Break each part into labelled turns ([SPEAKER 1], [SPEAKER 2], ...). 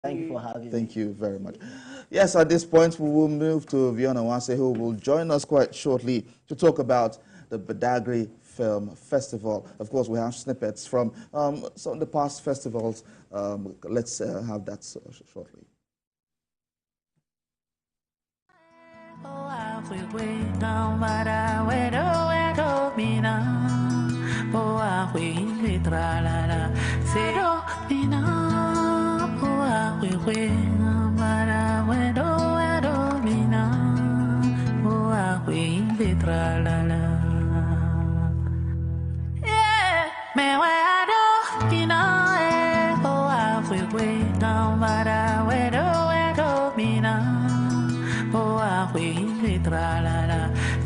[SPEAKER 1] Thank you for having me.
[SPEAKER 2] Thank you very much. Yes, at this point, we will move to Viyon Awhanse, who will join us quite shortly to talk about the Badagry Film Festival. Of course, we have snippets from some of the past festivals. Let's have that shortly.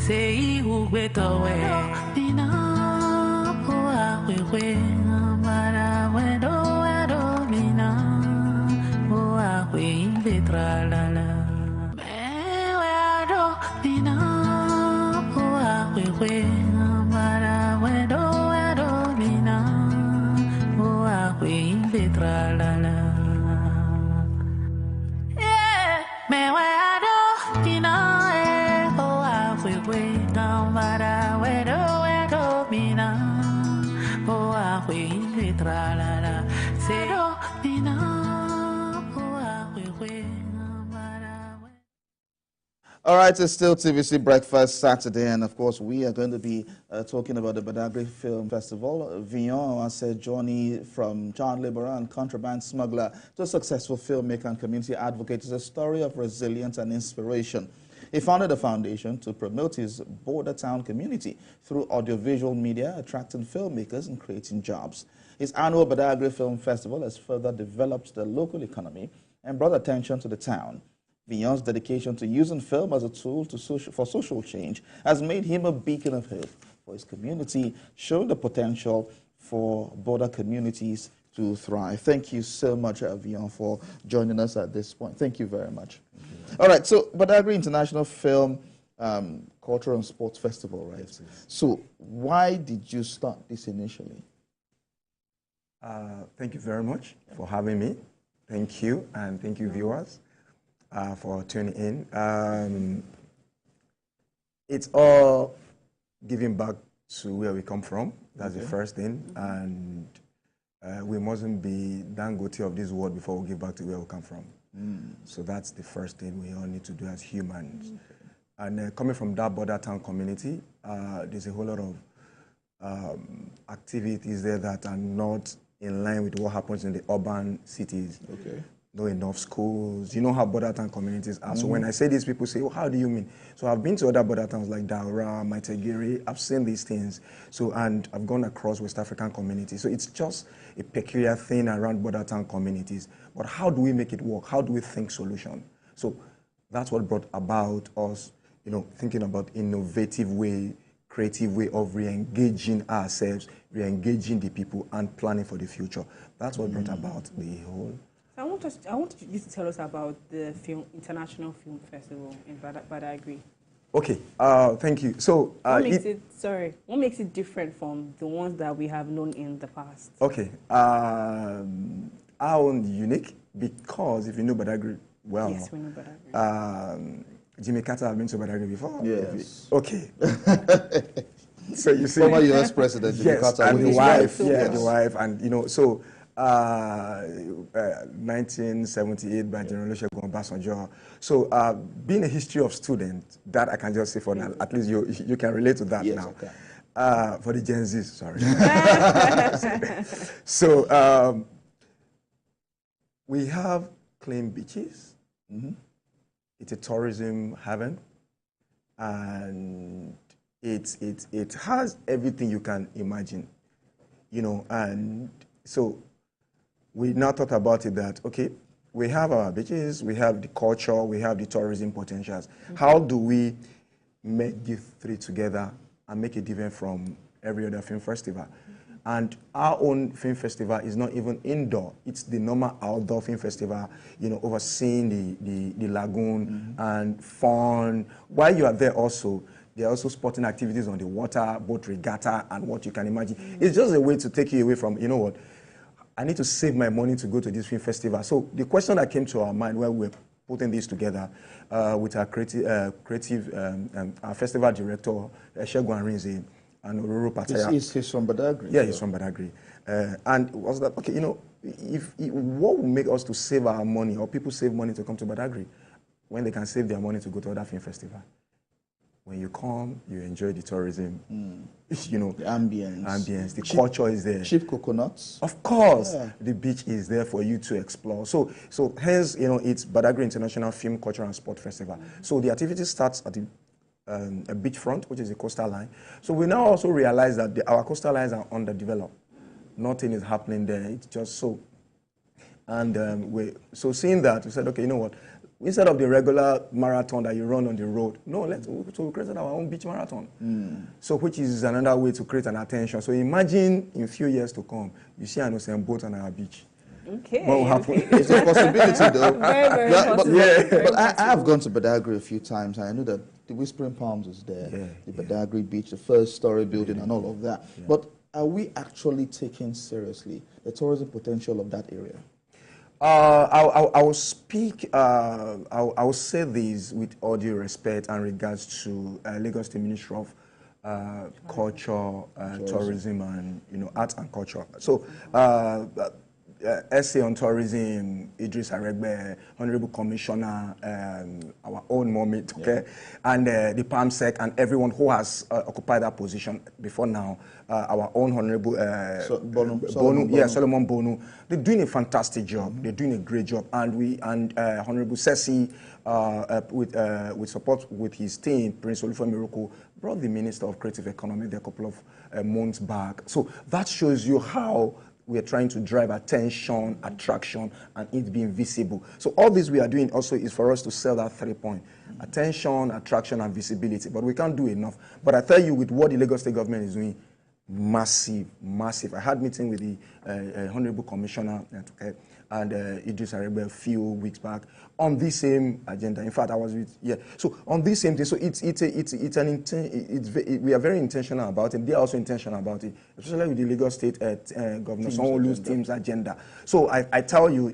[SPEAKER 3] Say who wait away. Mina, poa, we mara, we do, mina, poa, we betra la la. Me, we do, mina, poa, we mara, we do, mina, poa, we betra la la. Yeah, me, we do, mina.
[SPEAKER 2] All right, it's still TVC Breakfast Saturday, and of course, we are going to be talking about the Badagry Film Festival. Viyon Awhanse journey from child laborer and contraband smuggler to a successful filmmaker and community advocate is a story of resilience and inspiration. He founded a foundation to promote his border town community through audiovisual media, attracting filmmakers and creating jobs. His annual Badagry Film Festival has further developed the local economy and brought attention to the town. Viyon's dedication to using film as a tool for social change has made him a beacon of hope for his community, showing the potential for border communities to thrive. Thank you so much, Viyon, for joining us at this point. Thank you very much. All right, so Badagry International Film Cultural and Sports Festival, right? Yes. So why did you start this initially?
[SPEAKER 4] Thank you very much for having me. Thank you, and thank you, viewers, for tuning in. It's all giving back to where we come from. That's the first thing, and we mustn't be Dangote of this world before we give back to where we come from. So that's the first thing we all need to do as humans. And coming from that border town community, there's a whole lot of activities there that are not in line with what happens in the urban cities. Okay. No enough schools. You know how border town communities are. So when I say this, people say, oh, how do you mean? So I've been to other border towns like Daura, Maitagiri. I've seen these things. So, and I've gone across West African communities. So it's just a peculiar thing around border town communities. But how do we make it work? How do we think solution? So that's what brought about us, you know, thinking about innovative way, creative way of re-engaging ourselves, re-engaging the people, and planning for the future. That's what brought about the whole.
[SPEAKER 5] I want you to tell us about the International Film Festival in Badagry.
[SPEAKER 4] Okay, thank you. So,
[SPEAKER 5] what makes it different from the ones that we have known in the past?
[SPEAKER 4] Okay, our own unique, because if you know Badagry well.
[SPEAKER 5] Yes, we know Badagry.
[SPEAKER 4] Jimmy Carter have been to Badagry before?
[SPEAKER 2] Yes.
[SPEAKER 4] Okay. So you see,
[SPEAKER 2] former U.S. President Jimmy Carter
[SPEAKER 4] and
[SPEAKER 2] with
[SPEAKER 4] the
[SPEAKER 2] his
[SPEAKER 4] wife,
[SPEAKER 2] wife.
[SPEAKER 4] the wife, and you know, so 1978 by General Olusegun Obasanjo. So being a history of student, that I can just say for now, at least you can relate to that now. Okay. For the Gen Zs, sorry. So we have clean beaches. It's a tourism haven, and it has everything you can imagine, you know. And so we now thought about it that, okay, we have our beaches, we have the culture, we have the tourism potentials. How do we make these three together and make it different from every other film festival? And our own film festival is not even indoor. It's the normal outdoor film festival, you know, overseeing the lagoon and fun. While you are there also, there are also sporting activities on the water, boat regatta, and what you can imagine. It's just a way to take you away from, you know what, I need to save my money to go to this film festival. So the question that came to our mind when we were putting this together with our our festival director, Shegun Arinze, and Ororo Pataya.
[SPEAKER 2] He's from Badagry.
[SPEAKER 4] Yeah, he's from Badagry. And was that, okay, you know, what will make us to save our money, or people save money to come to Badagry, when they can save their money to go to other film festival? When you come, you enjoy the tourism, you know.
[SPEAKER 2] The ambience.
[SPEAKER 4] The culture is there.
[SPEAKER 2] Cheap coconuts.
[SPEAKER 4] Of course,
[SPEAKER 2] yeah.
[SPEAKER 4] The beach is there for you to explore. So hence, you know, it's Badagry International Film, Culture and Sport Festival. So the activity starts at the beachfront, which is the coastal line. So we now also realize that our coastal lines are underdeveloped. Nothing is happening there. It's just so. And so seeing that, we said, okay, you know what? Instead of the regular marathon that you run on the road, so we created our own beach marathon. So which is another way to create an attention. So imagine in a few years to come, you see an ocean boat on our beach.
[SPEAKER 5] Okay.
[SPEAKER 4] What will happen?
[SPEAKER 2] It's a possibility, though.
[SPEAKER 5] Very possible.
[SPEAKER 2] But I have gone to Badagry a few times, and I know that the Whispering Palms is there, the Badagry Beach, the first-story building, and all of that. Yeah. But are we actually taking seriously the tourism potential of that area?
[SPEAKER 4] I will speak, I will say this with all due respect and regards to Lagos State Ministry of Culture, Tourism, and, you know, Arts and Culture. So, essay on tourism, Idris Aregbe, Honorable Commissioner, our own moment, okay, and the PAMSEC and everyone who has occupied that position before now, our own Honorable Solomon Bonu. They're doing a fantastic job. They're doing a great job, and Honorable Sesi, with support with his team, Prince Olufemi Miroko, brought the Minister of Creative Economy there a couple of months back. So that shows you how we are trying to drive attention, attraction, and it being visible. So all this we are doing also is for us to sell that 3 point. Attention, attraction, and visibility. But we can't do enough. But I tell you, with what the Lagos State government is doing, massive. I had meeting with the Honorable Commissioner and Idris Aregbe a few weeks back on this same agenda. In fact, I was with, so on this same thing. So we are very intentional about it. They are also intentional about it, especially with the Lagos State Governor Sanwo-Olu's team's agenda. So I tell you,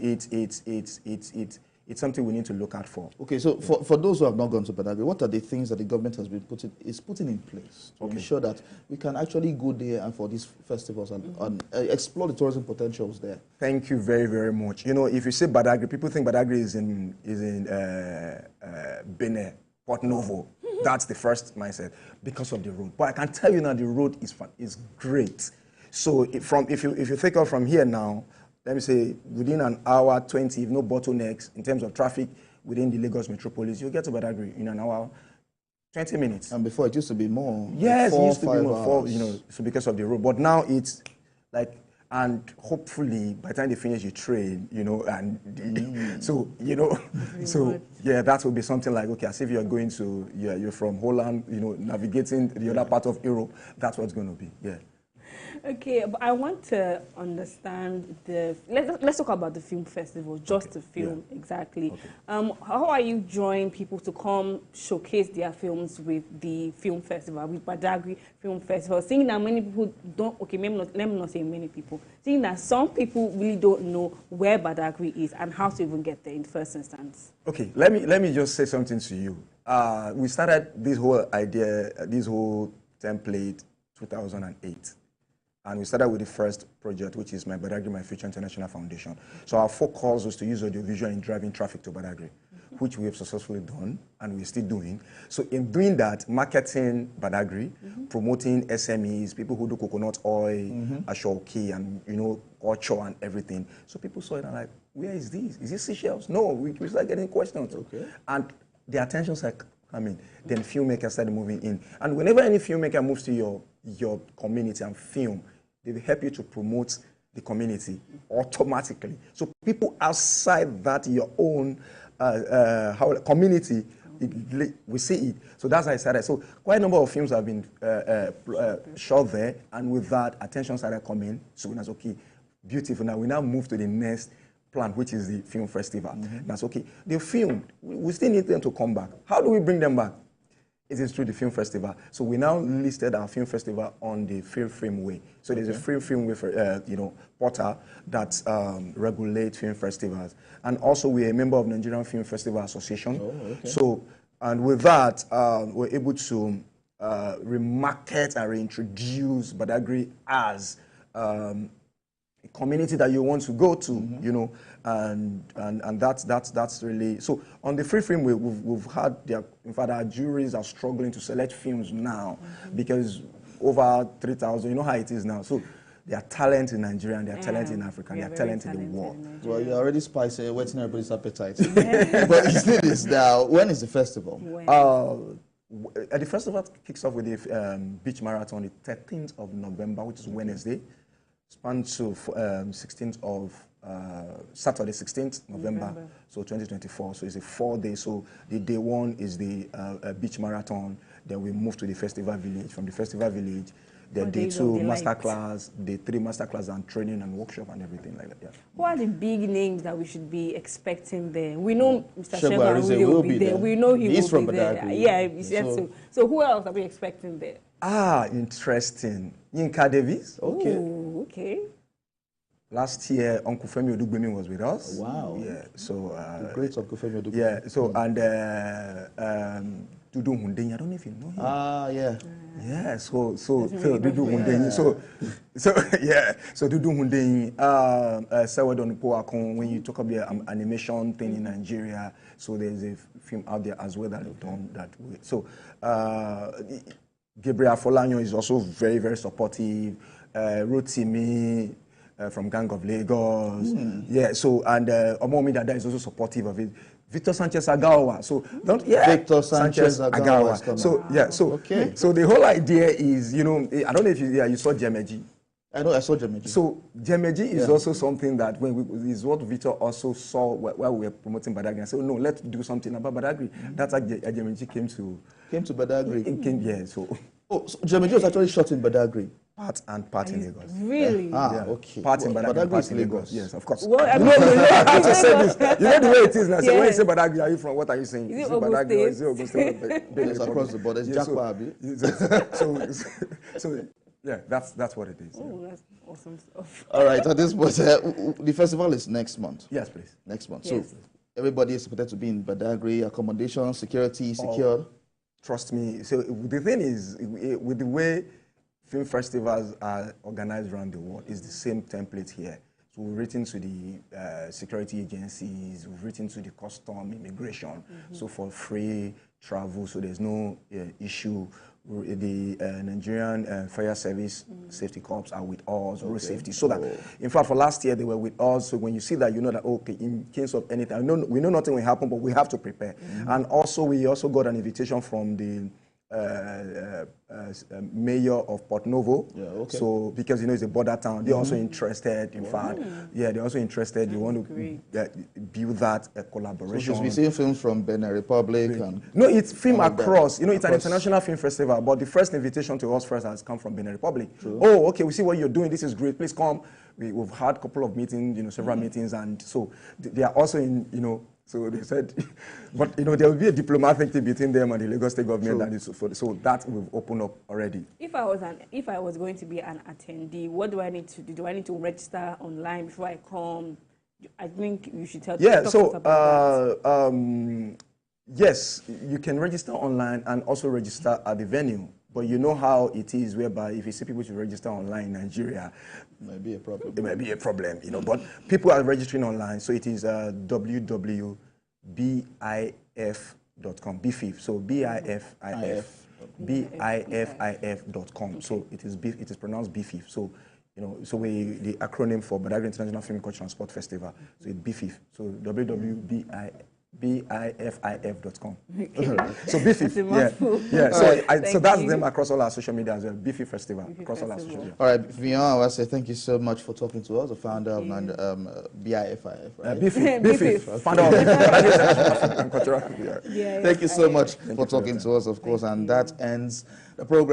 [SPEAKER 4] it's something we need to look out for.
[SPEAKER 2] Okay, so for those who have not gone to Badagry, what are the things that the government has been putting in place to ensure that we can actually go there and for these festivals and explore the tourism potentials there?
[SPEAKER 4] Thank you very, very much. You know, if you say Badagry, people think Badagry is in Benin, Port Novo. That's the first mindset because of the road. But I can tell you now, the road is great. So if you take off from here now, let me say within an hour 20, if no bottlenecks in terms of traffic within the Lagos metropolis, you'll get to Badagry in an hour, 20 minutes.
[SPEAKER 2] And before it used to be more.
[SPEAKER 4] Yes,
[SPEAKER 2] like
[SPEAKER 4] it used to be more,
[SPEAKER 2] hours.
[SPEAKER 4] you know, so because of the road. But now it's like, and hopefully by the time they finish the train, you know, and so, you know, so yeah, that will be something like, okay, as if you're going to, you're from Holland, you know, navigating the other part of Europe, that's what's going to be, yeah.
[SPEAKER 5] Okay, but I want to understand let's talk about the film festival, just the film, exactly. Okay. How are you drawing people to come showcase their films with the film festival, with Badagry Film Festival? Seeing that many people don't, okay, let me not say many people, seeing that some people really don't know where Badagry is and how to even get there in the first instance. Okay,
[SPEAKER 4] let me just say something to you. We started this whole idea, this whole template, 2008. And we started with the first project, which is My Badagry, My Future International Foundation. So our focus was to use audiovisual in driving traffic to Badagry, which we have successfully done, and we're still doing. So in doing that, marketing Badagry, promoting SMEs, people who do coconut oil, ashoki, and, you know, culture and everything. So people saw it and like, where is this? Is this Seychelles? No, we started getting questions. Okay. And the attention started coming. Then filmmakers started moving in. And whenever any filmmaker moves to your community and film, they will help you to promote the community automatically. So people outside that your own community, we see it. So that's how I started. So quite a number of films have been shot there, and with that, attention started coming. So that's okay, beautiful. Now we move to the next plan, which is the film festival. That's okay. The film, we still need them to come back. How do we bring them back? It is through the film festival. So we now listed our film festival on the Film Way. So there's a Film Way, portal that regulates film festivals. And also we're a member of Nigerian Film Festival Association.
[SPEAKER 2] Oh, okay.
[SPEAKER 4] So, and with that, we're able to remarket and reintroduce Badagry as a community that you want to go to, and that's really so. On the free film, we've had in fact our juries are struggling to select films now because over 3,000. You know how it is now. So there are talent in Nigeria, and there are talent in Africa, and there are talent in the world.
[SPEAKER 2] Well, you're already spicing, whetting everybody's appetite. But you see this now. When is the festival?
[SPEAKER 4] The festival kicks off with the beach marathon the 13th of November, which is Wednesday. Spans to 16th of Saturday, 16th November, so 2024. So it's a 4-day. So the day one is the beach marathon. Then we move to the festival village. From the festival village, the day 2 masterclass, day 3 masterclass and training and workshop and everything like that. Yeah.
[SPEAKER 5] Who are the big names that we should be expecting there? We know Mr.
[SPEAKER 2] Shegwa
[SPEAKER 5] will be there. We know he
[SPEAKER 2] He's
[SPEAKER 5] will
[SPEAKER 2] from
[SPEAKER 5] be there.
[SPEAKER 2] Badagry.
[SPEAKER 5] Yeah, he said so. So who else are we expecting there?
[SPEAKER 4] Interesting. Yinka Davis.
[SPEAKER 2] Okay.
[SPEAKER 5] Ooh, okay.
[SPEAKER 4] Last year, Uncle Femi Odugbemi was with us.
[SPEAKER 2] Wow.
[SPEAKER 4] Yeah. So.
[SPEAKER 2] The great Uncle Femi Odugbemi.
[SPEAKER 4] Yeah. So and Dudu Hundenyi. I don't know if you know him.
[SPEAKER 2] Yeah.
[SPEAKER 4] Yeah. So Dudu Hundenyi. So yeah. So Dudu Hundenyi. Sewedon Poakon. When you talk about animation thing in Nigeria, so there's a film out there as well that they've done that way. So. Gabriel Folanyo is also very, very supportive. Rotimi from Gang of Lagos. Yeah, so, and Omomi Dada is also supportive of it. Victor Sanchez Agawa. So,
[SPEAKER 2] Victor Sanchez Agawa.
[SPEAKER 4] So, yeah, so,
[SPEAKER 2] okay.
[SPEAKER 4] So the whole idea is, I don't know if you saw Jemeji.
[SPEAKER 2] I know, I saw Jemeji.
[SPEAKER 4] So, Jemeji is also something that is what Victor also saw while we were promoting Badagry. I said, no, let's do something about Badagry. That's how Jemeji came to
[SPEAKER 2] Badagry.
[SPEAKER 4] Yeah, so.
[SPEAKER 2] Oh, so Jemeji was actually shot in Badagry.
[SPEAKER 4] Part in Lagos.
[SPEAKER 5] Really?
[SPEAKER 4] Yeah.
[SPEAKER 2] Okay.
[SPEAKER 4] Part in Badagry, part in
[SPEAKER 2] Lagos.
[SPEAKER 4] Lagos. Yes, of course.
[SPEAKER 5] Well, I
[SPEAKER 4] You know the way it is now. So when you say Badagry, are you from? What are you saying?
[SPEAKER 5] Is it
[SPEAKER 4] Badagry
[SPEAKER 5] Ogun
[SPEAKER 4] or is it Ogun State?
[SPEAKER 2] It's across the border. It's Jakwa, Abi.
[SPEAKER 4] So yeah, that's what it is.
[SPEAKER 5] Oh, that's awesome stuff.
[SPEAKER 2] All right, at this point, the festival is next month.
[SPEAKER 4] Yes, please.
[SPEAKER 2] Next month.
[SPEAKER 5] Yes.
[SPEAKER 2] So everybody is expected to be in Badagry, accommodation, security, secured.
[SPEAKER 4] Trust me. So the thing is, with the way film festivals are organized around the world, it's the same template here. So we've written to the security agencies, we've written to the custom, immigration, so for free travel, so there's no issue. The Nigerian Fire Service Safety Corps are with us, road safety, so that, in fact, for last year, they were with us, so when you see that, you know that, okay, in case of anything, we know nothing will happen, but we have to prepare. And also, we also got an invitation from the mayor of Port Novo. Yeah, okay. So because it's a border town, they're also interested. In fact, they're also interested. They want to build that collaboration.
[SPEAKER 2] So we're seeing films from Benin Republic.
[SPEAKER 4] No, it's film across. It's an international film festival. But the first invitation to us first has come from Benin Republic. True. Oh, okay, we see what you're doing. This is great. Please come. We've had a couple of meetings, several meetings, and so they are also in, So they said, but there will be a diplomatic thing between them and the Lagos State government. That is so that we've opened up already.
[SPEAKER 5] If I was going to be an attendee, what do I need to do? Do I need to register online before I come? I think you should tell.
[SPEAKER 4] Yeah. So yes, you can register online and also register at the venue. But you know how it is, whereby if you see people to register online in Nigeria,
[SPEAKER 2] it might be a problem.
[SPEAKER 4] It might be a problem, But people are registering online, so it is www.bif.com, BIFIF. So BIFIF.com. So it is pronounced BIFIF. So so the acronym for Badagry International Film Culture and Sport Festival. So it's BIFIF. So BIFIF.com. So BIFIF, yeah. So that's them across all our social media as well. BIFIF Festival across all our social media.
[SPEAKER 2] All right, Viyon Awhanse, thank you so much for talking to us, the founder of BIFIF, right?
[SPEAKER 4] BIFIF, founder of Badagry Cultural.
[SPEAKER 2] Thank you so much for talking to us, of course, and that ends the program.